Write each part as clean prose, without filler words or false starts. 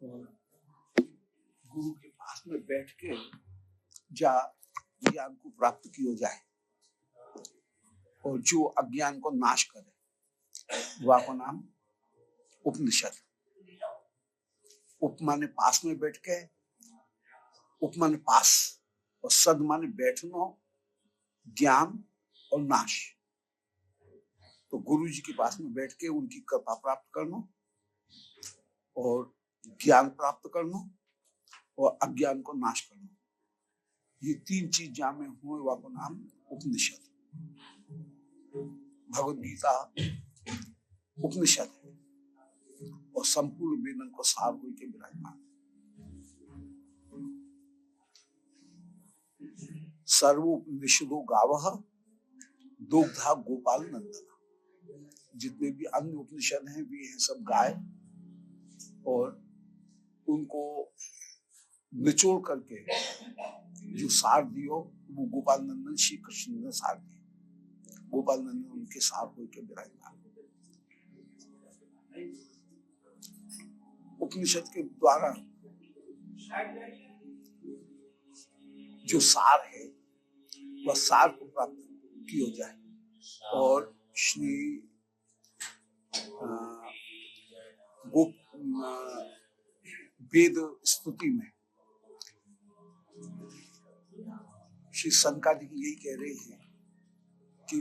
और गुरु के पास में बैठ के जा ज्ञान को प्राप्त किया जाए और जो अज्ञान को नाश करे वह को नाम उपनिषद। उप माने पास में बैठ के, उप माने पास और सद माने बैठनो, ज्ञान और नाश। तो गुरु जी के पास में बैठ के उनकी कृपा प्राप्त करना और ज्ञान प्राप्त करना और अज्ञान को नाश करना, ये तीन चीज जहां में हुए वह को नाम उपनिषद। भगवद गीता उपनिषद है और संपूर्ण वेदन को सार हो के विराजमान। सर्वोपनिषदो गावः दुग्धा गोपाल नंदन। जितने भी अन्य उपनिषद हैं वे हैं सब गाय और उनको निचोड़ करके जो सार दियो वो गोपाल नंदन श्री कृष्ण ने सार दिया। गोपाल नंदन उनके सार हो के विराजमान। उपनिषद के द्वारा जो सार है वह सार को प्राप्त किया जाए और श्री वेद स्तुति में श्री शंकर जी यही कह रहे हैं कि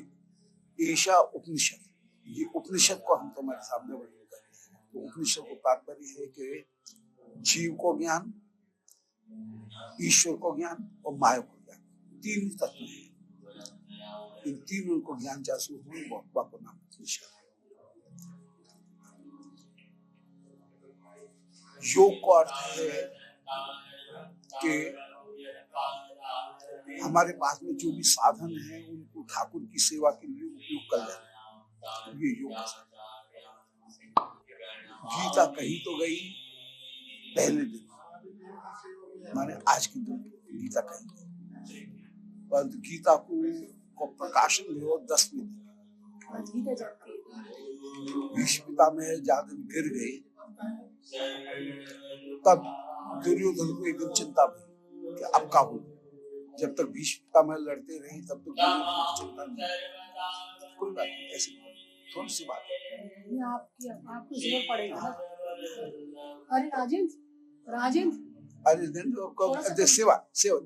ऐसा उपनिषद, ये उपनिषद को हम तुम्हारे सामने वर्णन कर रहे हैं। तो उपनिषद को तात्पर्य है कि जीव को ज्ञान, ईश्वर को ज्ञान और माया को ज्ञान, तीन तत्व हैं। इन तीनों को ज्ञान जासु हुए को नाम उपनिषद। योग को अर्थ है कि हमारे पास में जो भी साधन है उनको ठाकुर की सेवा के लिए उपयोग कर लेना, ये योग है। गीता कही तो गई पहले दिन, माने आज के दिन गीता कही गई, पर गीता को प्रकाशन हुआ 10वें दिन। भीष्म पितामह ज्यादा गिर गए तब दुर्योधन को एकदम चिंता हुई कि अब क्या हो। जब तक भीष्म पितामह लड़ते रहे तब तक चिंता नहीं। कोई बात नहीं, ऐसी थोड़ी सी बात है। आपको जोर पड़ेगा। अरे राजेंद्र अरे सेवा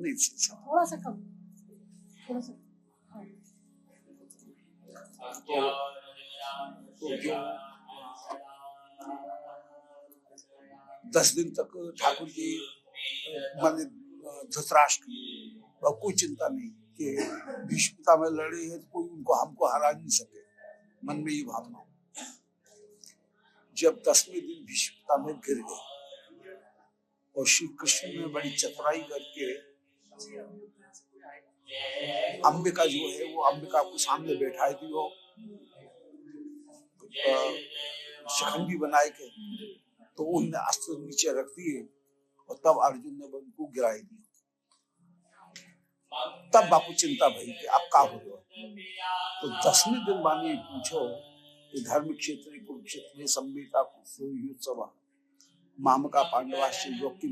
नहीं, थोड़ा सा कम, थोड़ा सा। तो 10 दिन तक ठाकुर जी माने धृतराष्ट्र और कोई चिंता नहीं कि भीष्म पितामह लड़े हैं तो कोई उनको हमको हरा नहीं सके, मन में ये भावना। जब 10वें दिन भीष्म पितामह गिर गए और श्री कृष्ण ने बड़ी चतुराई करके अंबिका जो है वो अंबिका को सामने बैठाई दी हो, शिखंडी बनाए के, तो उनने अस्त्र नीचे रख दिए और तब अर्जुन ने उनको गिराई दी। तब बापू चिंता भई कि अब क्या हो गया। तो 10वें दिन वाणी पूछो कि धर्म क्षेत्र कुरुक्षेत्र संवेता युत्सव मामका पांडवाश्च योकिम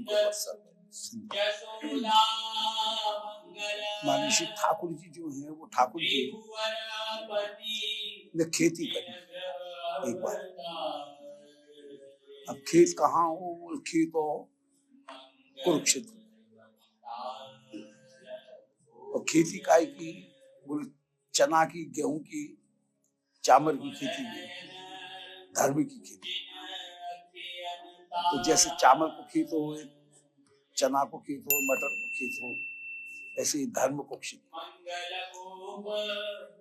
मानी श्री ठाकुर जी जो है वो ठाकुर जी ने खेती करी एक बार। अब खेत कहाँ हो, खेत हो कुरुक्षेत्र। और खेती काय की, बोले चना की, गेहूं की, चावल की खेती नहीं, धर्म की खेती। तो जैसे चावल को खेत हो, चना को खेत हो, मटर को खेत हो, ऐसे ही धर्म को खेत।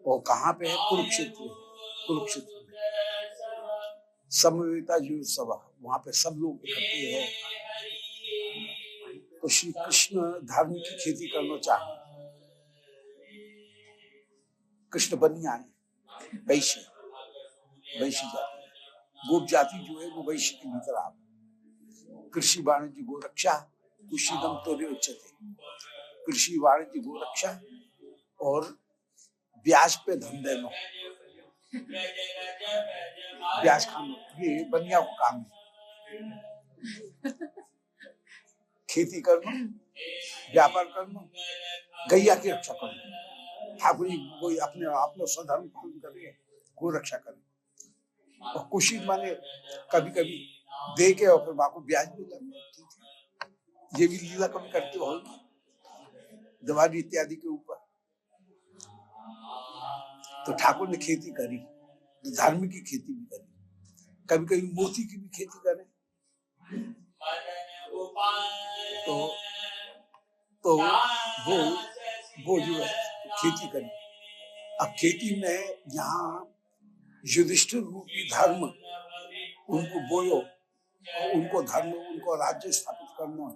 और कहाँ पे है? कुरुक्षेत्र। कुरुक्षेत्र समवेता जो सभा, वहां पे सब लोग इकट्ठे हैं। तो श्री कृष्ण धर्म की खेती करना चाहे। कृष्ण बनिया है, वैश्य जाति, गोप जाति जो है वो वैश्य के भीतर आ। कृषि वाणिज्य गोरक्षा कुशीदम तोरे उच्चते। कृषि वाणिज्य गोरक्षा और ब्याज पे धन देना, ब्याज खाना, ये बनिया को काम है। खेती करना, व्यापार करना, गैया की रक्षा करना। ठाकुर जी कोई अपने आप में स्वधर्म पालन करे, को रक्षा करे। और कुछ माने कभी कभी दे के और फिर वहां को ब्याज भी लगे, ये भी लीला कभी करते हो दिवाली इत्यादि के ऊपर। तो ठाकुर ने खेती करी, धर्म की खेती भी करी, कभी कभी मोती की भी खेती करे। तो वो जो है खेती करी। अब खेती में यहाँ युधिष्ठिर रूपी धर्म उनको बोयो और उनको धर्म, उनको राज्य स्थापित करना,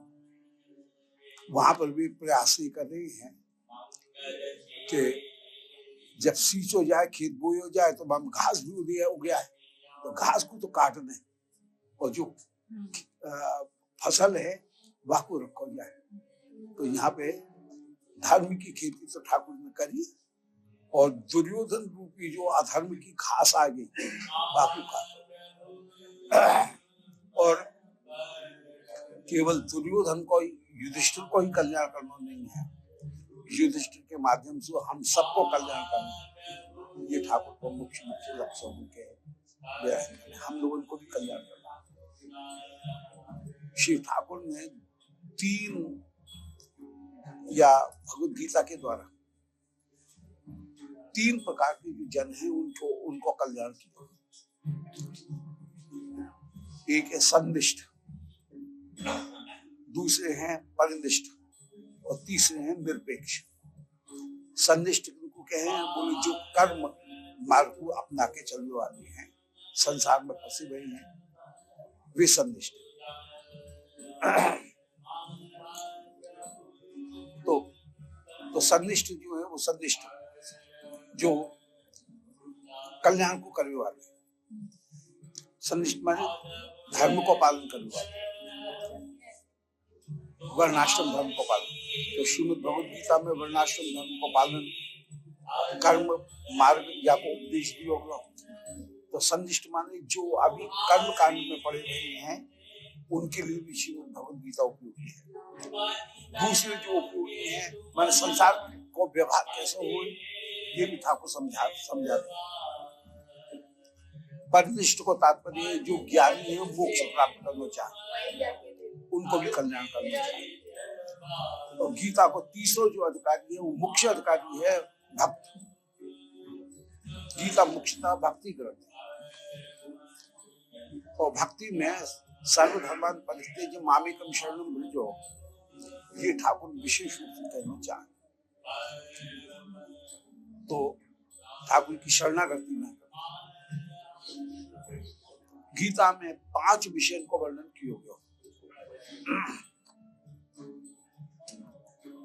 वहां पर भी प्रयास ही कर रही हैं कि जब सींच हो जाए, खेत बोई हो जाए, तो हम घास भी उग गया है, तो घास को तो काट दें और जो फसल है वह को रखो जाए। तो यहाँ पे धर्म की खेती तो ठाकुर ने करी और दुर्योधन रूपी जो अधर्म की घास आ गई बापू का, और केवल दुर्योधन को, युधिष्ठिर को ही कल्याण करना नहीं है, युधिष्ठिर के माध्यम से हम सबको कल्याण करना। ये ठाकुर को मुख्य मुख्य लक्ष्य उनके हम लोगों को भी कल्याण करना। श्री ठाकुर ने 3 या भगवद गीता के द्वारा 3 प्रकार के जो जन है उनको कल्याण किया। एक है संनिष्ठ, दूसरे हैं परिनिष्ठ और तीसरे हैं निरपेक्ष। संनिष्ठ को कहे बोले जो कर्म मार्ग को अपना के चलने वाले हैं, संसार में फंसे हुए हैं, वे संनिष्ठ। तो संनिष्ठ जो है वो संनिष्ठ जो कल्याण को करने वाले, संनिष्ठ माने धर्म को पालन करने वाले, वर्णाश्रम धर्म को पालन। तो श्रीमद् भगवद गीता में वर्णाश्रम धर्म को पालन, कर्म मार्ग या को उपदेश दिया होगा। तो संनिष्ठ माने जो अभी कर्म कांड में पड़े हुए हैं उनके लिए भी श्रीमद् भगवद गीता उपयोगी है। दूसरे जो उपयोगी है माने संसार को व्यवहार कैसे हो, ये भी ठाकुर समझाते। परिनिष्ठ को तात्पर्य जो ज्ञानी है, मोक्ष प्राप्त करना चाहे, उनको भी कल्याण करना चाहिए। और गीता को तीसरा जो अधिकारी है वो मुख्य अधिकारी है भक्त। गीता मुख्यतः भक्ति ग्रंथ है और भक्ति में सर्वधर्मान परित्यज्य मामेकं शरणं व्रजो, ये ठाकुर विशेष रूप से कहना चाहे। तो ठाकुर की शरणागति में गीता में 5 विषय को वर्णन किया गया,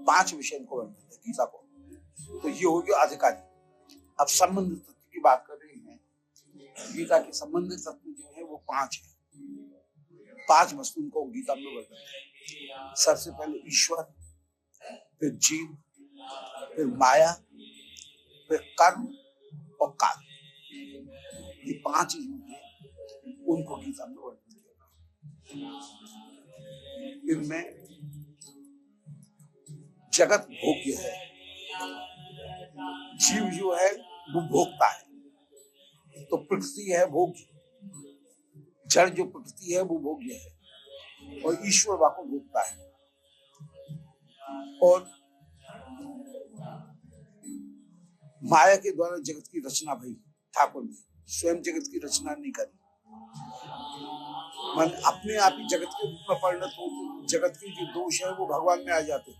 5 विषय को वर्णन है गीता को। तो ये हो गया अधिकारी। अब संबंध तत्व की बात कर रहे हैं। गीता के संबंध तत्व जो है वो 5 है। 5 वस्तुओं को गीता में वर्णन है। सबसे पहले ईश्वर, फिर जीव, फिर माया, फिर कर्म और काल। ये 5 जो है उनको गीता में वर्णन किया। इनमें जगत भोग्य है, जीव जो है वो भोगता है, तो प्रकृति है भोग्य, जड़ जो प्रकृति है वो भोग्य है और ईश्वर वाको भोगता है। और माया के द्वारा जगत की रचना भई, ठाकुर ने स्वयं जगत की रचना नहीं करी, मन अपने आप ही जगत के रूप में परिणत होते, जगत के जो दोष है वो भगवान में आ जाते।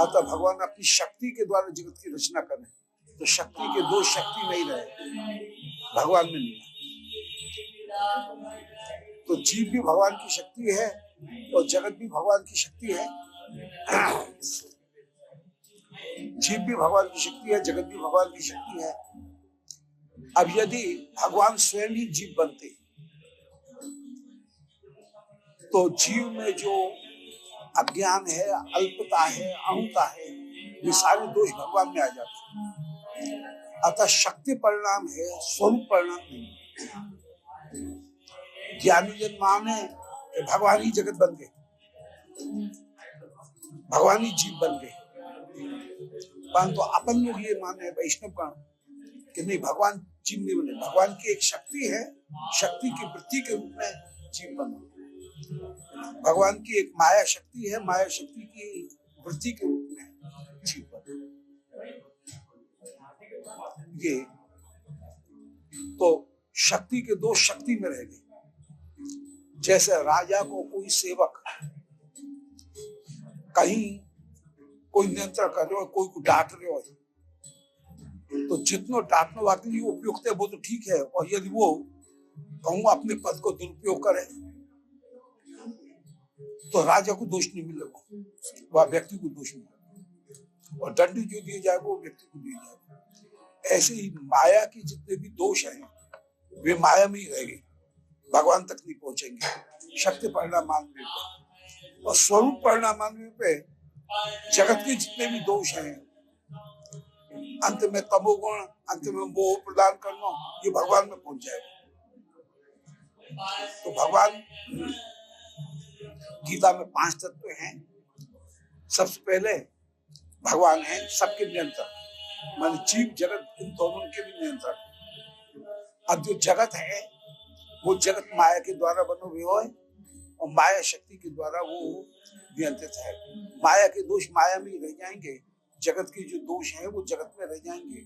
अतः भगवान अपनी शक्ति के द्वारा जगत की रचना करें, तो शक्ति के दोष शक्ति नहीं रहे, भगवान में नहीं। तो जीव भी भगवान की शक्ति है और जगत भी भगवान की शक्ति है। जीव भी भगवान की शक्ति है, जगत भी भगवान की शक्ति है। अब यदि भगवान स्वयं ही जीव बनते तो जीव में जो अज्ञान है, अल्पता है, अहंता है, ये सारे दोष भगवान में आ जाते। अतः शक्ति परिणाम है, स्वरूप परिणाम नहीं। ज्ञानी जन माने भगवान ही जगत बन गए, भगवान ही जीव बन गए। परंतु अपन लोग ये माने वैष्णव गण कि नहीं, भगवान जीव नहीं बने, भगवान की एक शक्ति है, शक्ति की वृत्ति के रूप में जीव बने। भगवान की एक माया शक्ति है, माया शक्ति की वृत्ति के रूप में जीव बने। ये तो शक्ति के दो शक्ति में रह गए। जैसे राजा को कोई सेवक कहीं कोई नियंत्रण कर रहे हो, कोई को डांट रहे हो, तो जितना डांटने वाले लिए उपयुक्त है वो तो ठीक है, और यदि वो कहूँ अपने पद को दुरुपयोग करे तो राजा को दोष नहीं मिलेगा, वह व्यक्ति को दोष मिलेगा, और दंड जो दिया जाएगा वो व्यक्ति को दिया जाएगा। ऐसे ही माया के जितने भी दोष हैं वे माया में ही रहेंगे, भगवान तक नहीं पहुंचेंगे। शक्ति परिणाम मानने पे और स्वरूप परिणाम मानने पे जगत के जितने भी दोष हैं, अंत में तमोगुण, अंत में मोह प्रदान करना, ये भगवान में पहुंच जाएगा। तो भगवान गीता में 5 तत्व हैं। सबसे पहले भगवान है सबके नियंत्रण, मान जीव जगत इन दोनों के भी नियंत्रण। अब जो जगत है वो जगत माया के द्वारा बनो हुए है, और माया शक्ति के द्वारा वो नियंत्रित है। माया के दोष माया में ही रह जाएंगे, जगत के जो दोष हैं वो जगत में रह जाएंगे।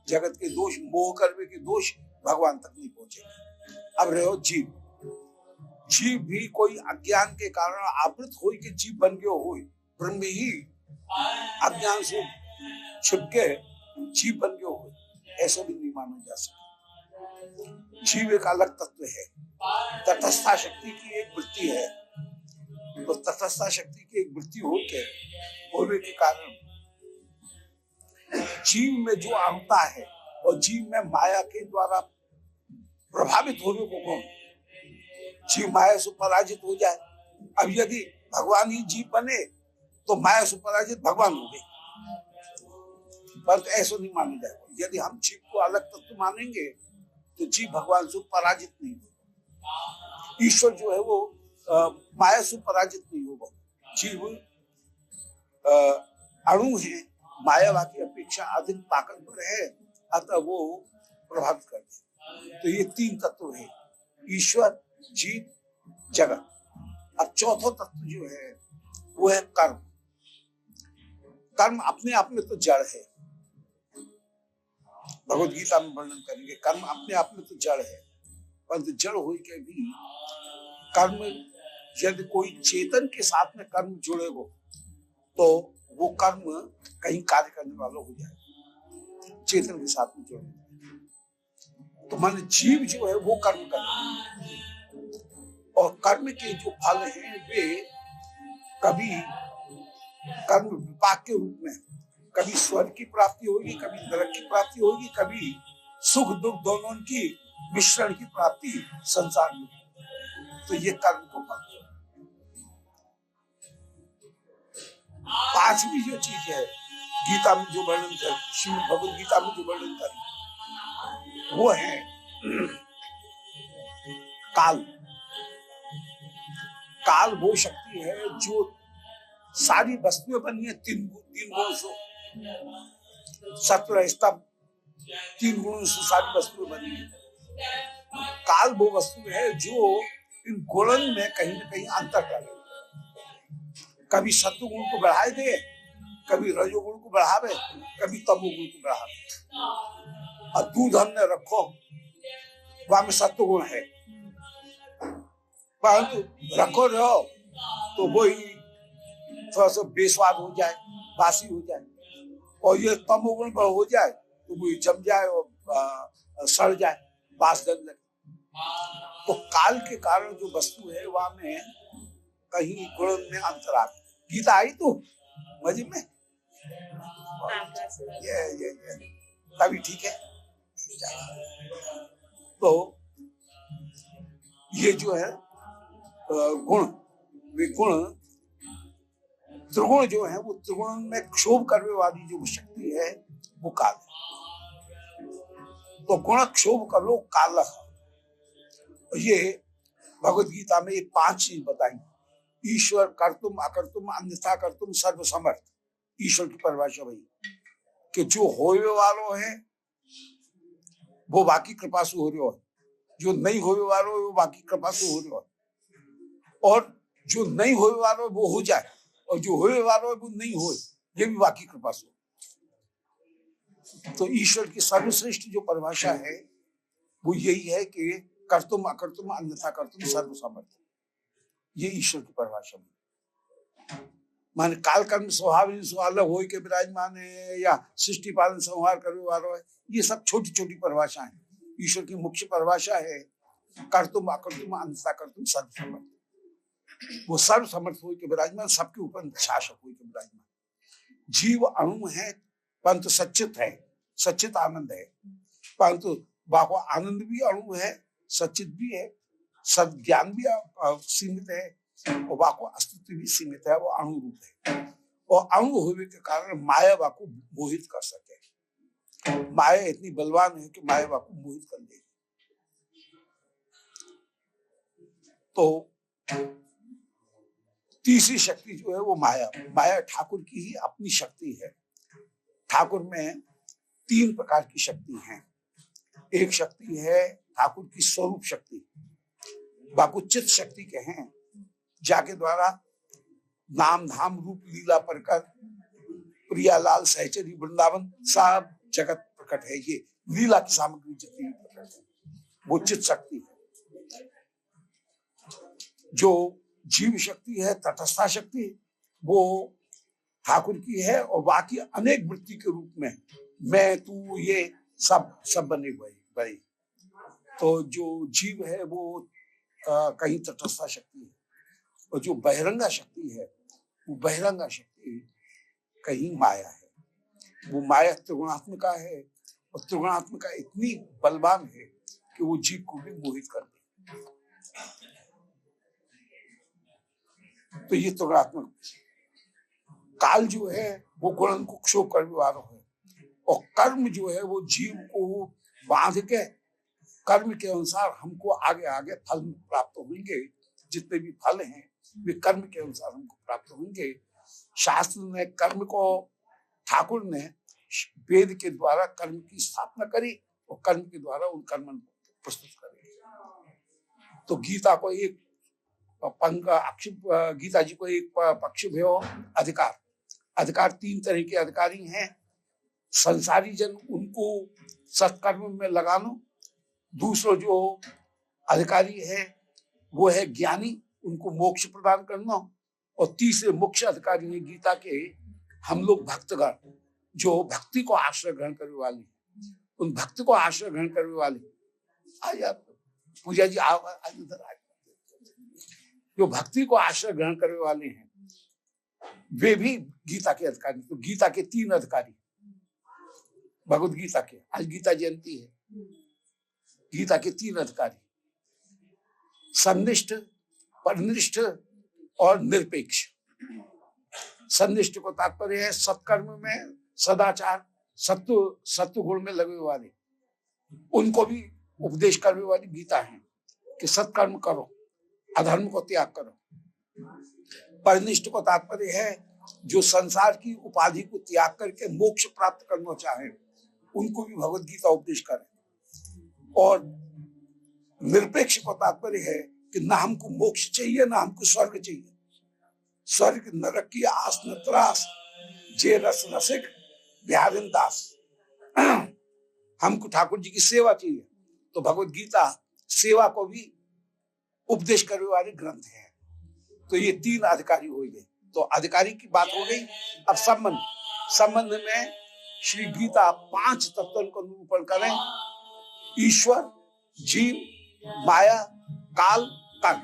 जगत के दोष, मोह कर्म के दोष भगवान तक नहीं पहुंचेंगे। अब रहो जीव, जीव भी कोई अज्ञान के कारण आवृत हो के जीव बन गयो हो, ब्रह्म ही अज्ञान से छिप के जीव बन गयो हो, ऐसा भी नहीं माना जा सकता। जीव एक अलग तत्व है, तटस्था शक्ति की एक वृत्ति है। तो तटस्था शक्ति की एक वृत्ति होने के कारण जीव में जो अहंता है और जीव में माया के द्वारा प्रभावित होने को कौन, जीव माया से पराजित हो जाए। अब यदि भगवान ही जीव बने तो माया से पराजित भगवान हो गए, पर ऐसा नहीं माना जाएगा। यदि हम जीव को अलग तत्व मानेंगे तो जीव भगवान से पराजित नहीं होगा। ईश्वर जो है वो माया से पराजित नहीं होगा। जीव अणु है, माया की अपेक्षा अधिक ताकतवर है, अतः वो प्रभावित करते हैं। तो ये 3 तत्व है, ईश्वर, जीव, जगत। अब चौथा तत्व जो है वो है कर्म। कर्म अपने आप में तो जड़ है, भगवद गीता में वर्णन करेंगे। कर्म अपने आप में तो जड़ है, परंतु जड़ हो के भी कर्म, यदि कोई चेतन के साथ में कर्म जुड़ेगा तो वो कर्म कहीं कार्य करने वाला हो जाए, चेतन के साथ में जुड़े। तो मान जीव जो है वो कर्म कर रहे हैं, और कर्म के जो फल हैं वे कभी कर्म विपाक के रूप में, कभी स्वर्ग की प्राप्ति होगी, कभी नरक की प्राप्ति होगी, कभी सुख दुख दोनों की मिश्रण की प्राप्ति संसार में। तो ये कर्म को फल। 5वीं जो चीज है गीता में जो वर्णन कर, श्रीमद् भगवद गीता में जो वर्णन कर, वो है काल। काल वो शक्ति है जो सारी वस्तुएं बनी है 3 गुणों से, सत्व स्तंभ 3 गुणों से सारी वस्तुएं बनी है। काल वो वस्तु है जो इन गुणों में कहीं न कहीं अंतर करे, कभी सत्वगुण को बढ़ाए दे, कभी रजोगुण को बढ़ावे, कभी तमोगुण को बढ़ावे। और दूध हमने रखो, वहां में सत्वगुण है, परंतु रखो रहो तो वही थोड़ा सा बेस्वाद हो जाए, बासी हो जाए, और ये तमोगुण पर हो जाए तो वो जम जाए और सड़ जाए, बास गंध लगे। तो काल के कारण जो वस्तु है वहां में कहीं गुण में अंतर आ। गीता आई तो मजे में ये तभी ठीक है। तो ये जो है गुण, वे गुण त्रिगुण जो है वो त्रिगुण में क्षोभ करने वाली जो शक्ति है वो काल है। तो गुण क्षोभ कर लो काल। ये भगवद गीता में ये 5 चीज बताई। ईश्वर कर्तुम अकर्तुम अन्यथा कर्तुम सर्वसमर्थ, ईश्वर की परिभाषा वही कि जो होवे वालो है वो बाकी कृपा से हो रहे है, जो नहीं होवे वालो है वो बाकी कृपा से हो रहे है, और जो नहीं होवे वालो है वो हो जाए, और जो होवे वालो है वो नहीं हो, ये भी बाकी कृपा से। तो ईश्वर की सर्वश्रेष्ठ जो परिभाषा है वो यही है कि कर्तुम अकर्तुम अन्यथा कर्तुम सर्वसमर्थ, ये ईश्वर की परिभाषा है। माने काल कर्म स्वभाव अलग हो के विराजमान है या सृष्टि पालन संहार करने वाला है, ये सब छोटी छोटी परिभाषाएं हैं। ईश्वर की मुख्य परिभाषा है कर्तुम अकर्तुम अन्यथा कर्तुम सर्वसमर्थ। वो सर्वसमर्थ हो के विराजमान, सबके ऊपर शासक हो के विराजमान। जीव अणु है परंतु सच्चित है, सच्चित आनंद है, परंतु बाको आनंद भी अणु है, सच्चित भी है, सद ज्ञान भी सीमित है, और बाको अस्तित्व भी सीमित है, वो अणु रूप है। और अणु होने के कारण माया बाको मोहित कर सके। माया इतनी बलवान है कि माया बाको मोहित कर देगी। तो तीसरी शक्ति जो है वो माया, माया ठाकुर की ही अपनी शक्ति है। ठाकुर में 3 प्रकार की शक्ति हैं। एक शक्ति है ठाकुर की स्वरूप शक्ति, बाको चित्त शक्ति के हैं, जाके द्वारा नाम धाम रूप लीला परकर प्रियालाल सहचरी वृंदावन सब जगत प्रकट है। ये लीला की सामग्री जितनी प्रकट है वो चित्त शक्ति है। जो जीव शक्ति है, तटस्था शक्ति, वो ठाकुर की है, और बाकी अनेक वृत्ति के रूप में मैं तू ये सब बने हुए बड़े। तो जो जीव है वो कहीं तटस्था शक्ति है, और जो बहिरंगा शक्ति है वो बहिरंगा शक्ति कहीं माया है। वो माया त्रिगुणात्मिका है, और त्रिगुणात्मिका इतनी बलवान है कि वो जीव को भी मोहित कर दे। तो ये त्रिगुणात्मक काल जो है वो गुणन को क्षोभ करने वाला है, और कर्म जो है वो जीव को बांध के कर्म के अनुसार हमको आगे आगे फल प्राप्त होंगे। जितने भी फल हैं वे कर्म के अनुसार हमको प्राप्त होंगे। शास्त्र ने कर्म को, ठाकुर ने वेद के द्वारा कर्म की स्थापना करी, और कर्म के द्वारा उन कर्म को प्रस्तुत करें। तो गीता को एक गीता जी को एक पक्ष भयो अधिकार, अधिकार 3 तरह के अधिकारी हैं। संसारी जन उनको सत्कर्म में लगानो, दूसरा जो अधिकारी है वो है ज्ञानी, उनको मोक्ष प्रदान करना, और तीसरे मुख्य अधिकारी है गीता के हम लोग भक्तगण, जो भक्ति को आश्रय ग्रहण करने वाले, उन भक्ति को आश्रय ग्रहण करने वाले। आया पूजा जी आज इधर आए, जो भक्ति को आश्रय ग्रहण करने वाले हैं वे भी गीता के अधिकारी। तो गीता के 3 अधिकारी भगवद गीता के, आज गीता जयंती है, गीता के 3 अधिकारी, सन्निष्ठ, परनिष्ठ और निरपेक्ष। सन्निष्ठ को तात्पर्य है सत्कर्म में सदाचार, सत्व गुण में लगे वाले, उनको भी उपदेश करने वाली गीता है कि सत्कर्म करो, अधर्म को त्याग करो। परनिष्ठ को तात्पर्य है जो संसार की उपाधि को त्याग करके मोक्ष प्राप्त करना चाहे, उनको भी भगवद गीता उपदेश करे। और निरपेक्ष को तात्पर्य है कि ना हमको मोक्ष चाहिए ना हमको स्वर्ग चाहिए। स्वर्ग नरक की आस न त्रास, जे रस रसिक बिहारिन दास। हमको ठाकुर जी की सेवा चाहिए, तो भगवद गीता सेवा को भी उपदेश करने वाले ग्रंथ है। तो ये 3 अधिकारी हो गए। तो अधिकारी की बात हो गई। अब संबंध में श्री गीता 5 तत्वों को निरूपण करें। ईश्वर, जीव, माया, काल, कर्म,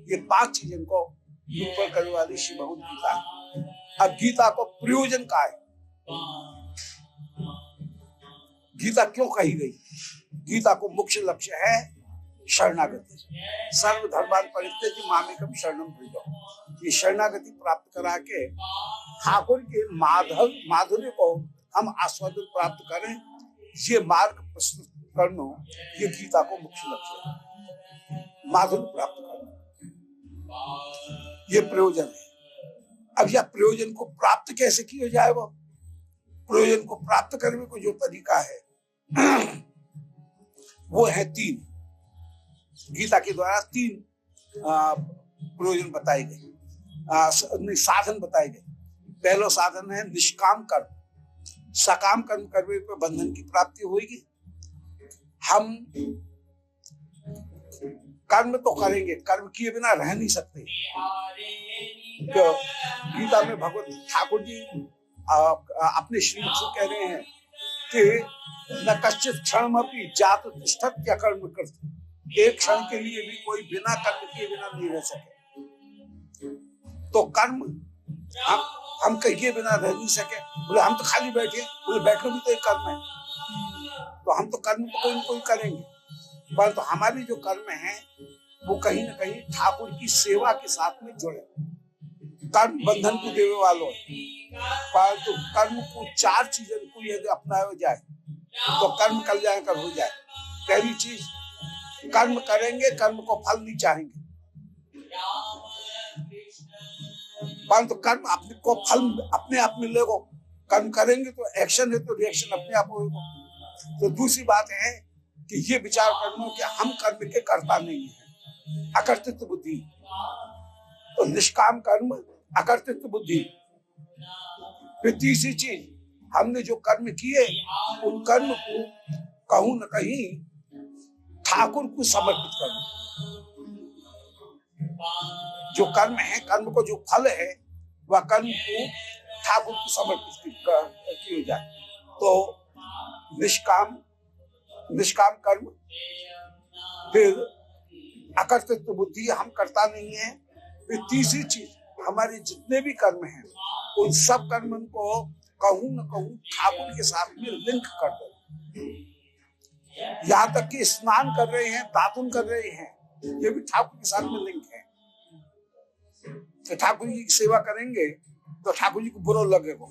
ये 5 चीजों को निरूपण करने वाली श्री भगवद गीता है। अब गीता को प्रयोजन का है, गीता क्यों कही गई? गीता को मुख्य लक्ष्य है शरणागति। सर्वधर्मान् परित्यज्य मामेकं शरणं व्रज। ये शरणागति प्राप्त करा के ठाकुर के माधुर्य को हम आस्वादन प्राप्त करें, ये मार्ग प्रस्तुत करना, ये गीता को मुख्य लक्ष्य है। माधुर्य प्राप्त करना, ये प्रयोजन है। अब यह प्रयोजन को प्राप्त कैसे किया जाए, वो प्रयोजन को प्राप्त करने को जो तरीका है वो है तीन। गीता के द्वारा तीन प्रयोजन बताए गए, साधन बताए गए। पहला साधन है निष्काम कर्म। सकाम कर्म करने पर बंधन की प्राप्ति होगी। हम कर्म तो करेंगे, कर्म किए बिना रह नहीं सकते। तो गीता में भगवत ठाकुर जी अपने श्रीमुख से कह रहे हैं कि न कश्चित क्षण अपनी जात तिष्ठत क्या कर्म करते। एक क्षण के लिए भी कोई बिना कर्म किए बिना नहीं रह सके। तो कर्म हम कहिए बिना रह नहीं सके। बोले हम तो खाली बैठे, बोले बैठना भी तो एक कर्म है। तो हम तो कर्म तो कोई न कोई करेंगे, परंतु तो हमारी जो कर्म है वो कहीं न कहीं ठाकुर की सेवा के साथ में जुड़े। कर्म बंधन को देने वालों, परंतु तो कर्म को चार चीजों को यदि अपनाया जाए तो कर्म कल्याण कर हो जाए। पहली चीज, कर्म करेंगे, कर्म को फल नहीं चाहेंगे, परंतु कर्म अपने को फल अपने आप मिलेगा। कर्म करेंगे तो एक्शन है, तो रिएक्शन अपने आप होगा। तो दूसरी बात है कि ये विचार करना कि हम कर्म के कर्ता नहीं है, अकर्तृत्व बुद्धि। तो निष्काम कर्म, अकर्तृत्व बुद्धि। फिर तीसरी चीज, हमने जो कर्म किए उन कर्म को कहूं न कहीं ठाकुर को समर्पित करना। जो कर्म है, कर्म को जो फल है वह कर्म को ठाकुर को समर्पित किया जाए। तो निष्काम कर्म, फिर अकर्तृत्व बुद्धि, हम करता नहीं है। फिर तीसरी चीज, हमारे जितने भी कर्म हैं उन सब कर्म को कहूं न कहूं ठाकुर के साथ में लिंक कर दो। यहाँ तक कि स्नान कर रहे हैं, दातुन कर रहे हैं, ये भी ठाकुर के साथ में लिंक है। तो ठाकुर जी की सेवा करेंगे तो ठाकुर जी को बुरा लगेगा,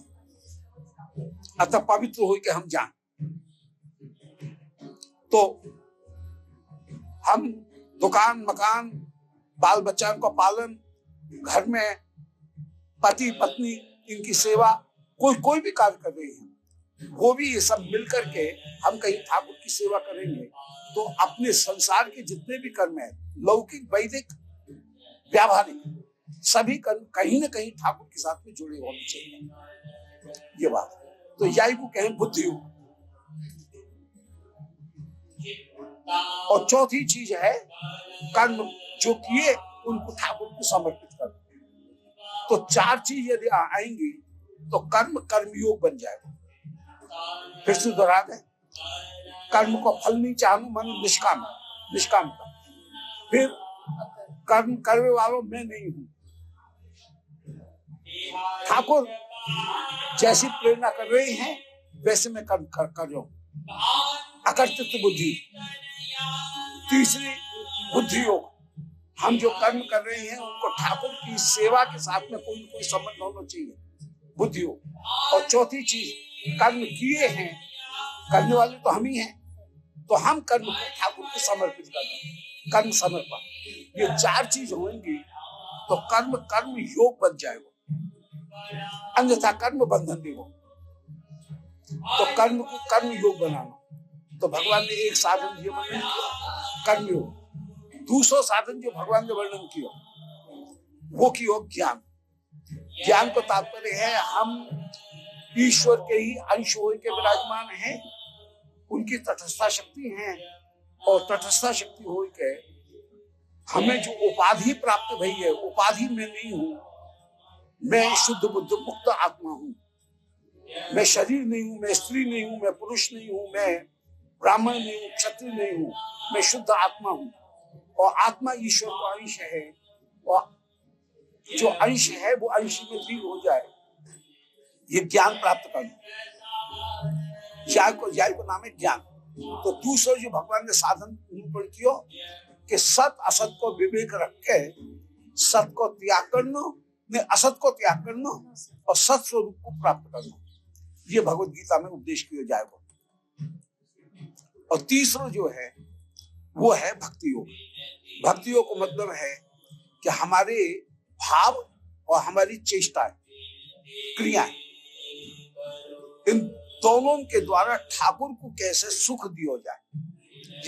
अतः पवित्र हो के हम जाएं। तो हम दुकान मकान, बाल बच्चा का पालन, घर में पति पत्नी इनकी सेवा, कोई भी कार्य कर रहे हैं, वो भी ये सब मिलकर के हम कहीं ठाकुर की सेवा करेंगे तो अपने संसार के जितने भी कर्म है, लौकिक वैदिक व्यावहारिक, सभी कर्म कहीं न कहीं ठाकुर के साथ में जुड़े होने चाहिए। ये बात तो यही को कहें बुद्धि। और चौथी चीज है कर्म जो किए उनको ठाकुर को समर्पित कर। तो चार चीज यदि आएंगी तो कर्म कर्मयोग बन जाएगा। फिर से दोहरा दें, कर्म को फल नहीं चाहूं मन निष्काम का। फिर कर्म करने वालों में नहीं हूं। ठाकुर जैसी प्रेरणा कर रहे हैं वैसे मैं कर्म कर रहा हूं। अकर्तृत्व बुद्धि। तीसरी बुद्धि योग, हम जो कर्म कर रहे हैं उनको ठाकुर की सेवा के साथ में कोई कोई संबंध होना चाहिए, बुद्धि योग। और चौथी चीज, कर्म किए हैं, करने वाले तो हम ही हैं, तो हम कर्म को ठाकुर को समर्पित कर दें, कर्म समर्पण। ये चार चीज होंगी तो कर्म योग बन जाएगा, अन्यथा कर्म बंधन भी हो। तो कर्म को कर्म योग बनाना। तो भगवान ने एक साधन ये वर्णन किया, कर्म योग। दूसरा साधन जो भगवान ने वर्णन किया वो किया ज्ञान। ज्ञान को तात्पर्य है हम ईश्वर के ही अंश हो के विराजमान हैं, उनकी तटस्था शक्ति है, और तटस्था शक्ति हो के हमें जो उपाधि प्राप्त भई है, उपाधि में नहीं हूं, मैं शुद्ध बुद्ध मुक्त आत्मा हूं। मैं शरीर नहीं हूं, मैं स्त्री नहीं हूं, मैं पुरुष नहीं हूं, मैं ब्राह्मण नहीं हूं, क्षत्रिय नहीं हूं, मैं शुद्ध आत्मा हूं। और आत्मा ईश्वर का अंश है, और जो अंश है वो अंश में लीन हो जाए, ये ज्ञान प्राप्त करना। ज्ञान को नाम है ज्ञान। तो दूसरा जो भगवान ने साधन निरूपण किया कि सत असत को विवेक रख के सत को त्याग करना, असत को त्याग करना और सत स्वरूप को प्राप्त करना, ये भगवत गीता में उपदेश किया जाएगा। और तीसरा जो है वो है भक्ति योग। भक्ति योग का मतलब है कि हमारे भाव और हमारी चेष्टाएं, क्रियाएं, इन दोनों के द्वारा ठाकुर को कैसे सुख दिया जाए,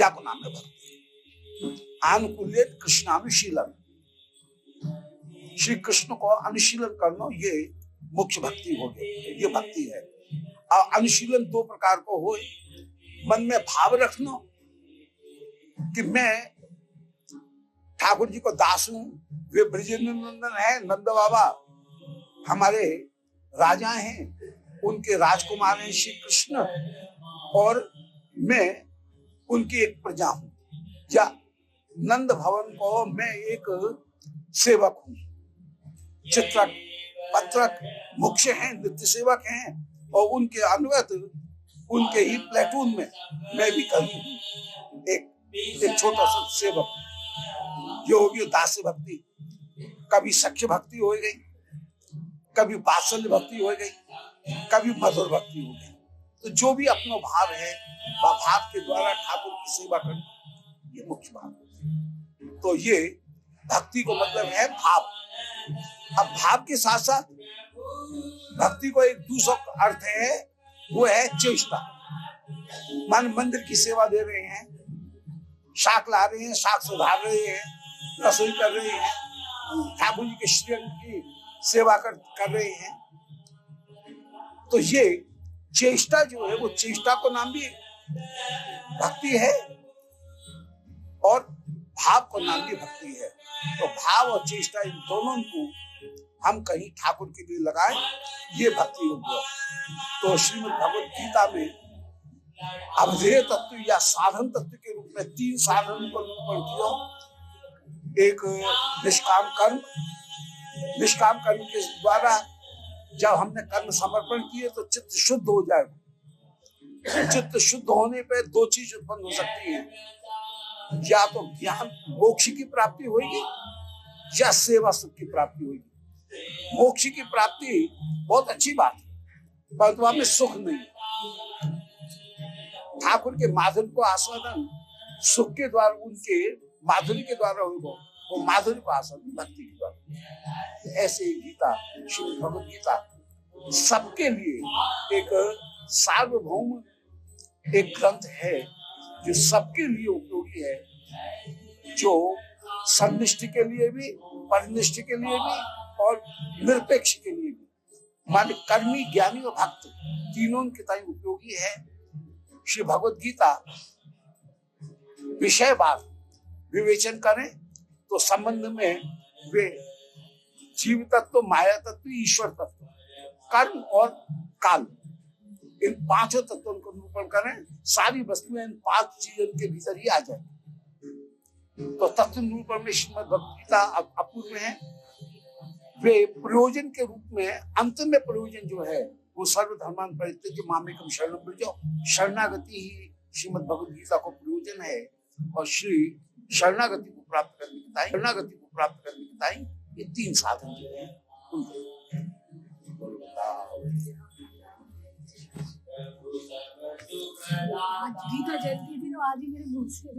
या को नाम है भक्ति। आनुकूल्य कृष्णानुशीलन, श्री कृष्ण को अनुशीलन करना, ये मुख्य भक्ति हो गई, ये भक्ति है। और अनुशीलन दो प्रकार को हो, मन में भाव रखना कि मैं ठाकुर जी को दास हूं, वे ब्रजेंद्र नंदन है, नंद बाबा हमारे राजा हैं, उनके राजकुमार हैं श्री कृष्ण, और मैं उनकी एक प्रजा हूं, या नंद भवन को मैं एक सेवक हूं, चित्रक पत्रक मुख्य हैं, नित्य सेवक हैं, और उनके अनुगत उनके ही प्लेटून में मैं भी कहीं हूं, एक छोटा सा सेवक। ये होगी दास्य भक्ति। कभी सख्य भक्ति हो गई, कभी वात्सल्य भक्ति हो गई, कभी मधुर भक्ति हो गई। तो जो भी अपना भाव है वह भाव के द्वारा ठाकुर की सेवा करना, ये मुख्य भाव है। तो ये भक्ति को मतलब है भाव। अब भाव के साथ साथ भक्ति को एक दूसरा अर्थ है, वो है चेष्टा। मान मंदिर की सेवा दे रहे हैं, शाक ला रहे हैं, शाक सुधार रहे हैं, रसोई कर रहे हैं, ठाकुर जी के श्रीअंग की सेवा कर रहे हैं, तो ये चेष्टा जो है, वो चेष्टा को नाम भी भक्ति है और भाव को नाम भी भक्ति है। तो भाव और चेष्टा इन दोनों को हम कहीं ठाकुर के लिए लगाएं, ये भक्ति हो गया। तो श्रीमद् भगवद गीता में अवधेय तत्व या साधन तत्व के रूप में तीन साधन को निरूपण किया। एक निष्काम कर्म, निष्काम कर्म के द्वारा जब हमने कर्म समर्पण किए तो चित्त शुद्ध हो जाएगा। चित्त शुद्ध होने पे दो चीज उत्पन्न हो सकती है, या तो ज्ञान मोक्ष की प्राप्ति होगी या सेवा सुख की प्राप्ति होगी। मोक्ष की प्राप्ति बहुत अच्छी बात है, परंतु वहां में सुख नहीं। ठाकुर के माधुर्य को आस्वादन सुख के द्वारा, उनके माधुर्य के द्वारा होगा, वो माधुर्य को आस्वादन भक्ति के द्वारा। ऐसे गीता, श्रीमद् भगवद गीता सबके लिए एक सार्वभौम एक ग्रंथ है जो सबके लिए उपयोगी है, जो सन्निष्ठ के लिए भी, परनिष्ठ के लिए भी और निरपेक्ष के लिए भी, माने कर्मी, ज्ञानी और भक्त तीनों के ताई उपयोगी है। श्री भगवद गीता विषयवार विवेचन करें तो संबंध में वे जीव तत्व, माया तत्व, ईश्वर तत्व, कर्म और काल, इन पांचों तत्वों को निरूपण करें। सारी वस्तुएं इन पांच चीजों के भीतर ही आ जाए। तो तत्व निरूपण में श्रीमद् भगवद गीता अपूर्व है। वे प्रयोजन के रूप में, अंत में प्रयोजन जो है वो सर्वधर्मान परित्यज्य मामेकम शरणं व्रज, शरणागति ही श्रीमद् भगवद गीता को प्रयोजन है। और श्री शरणागति को प्राप्त करने की ताई, शरणागति को प्राप्त करने की ताई ये तीन साधन जो है आज गीता जयंती थी तो आज ही मेरे मुंह से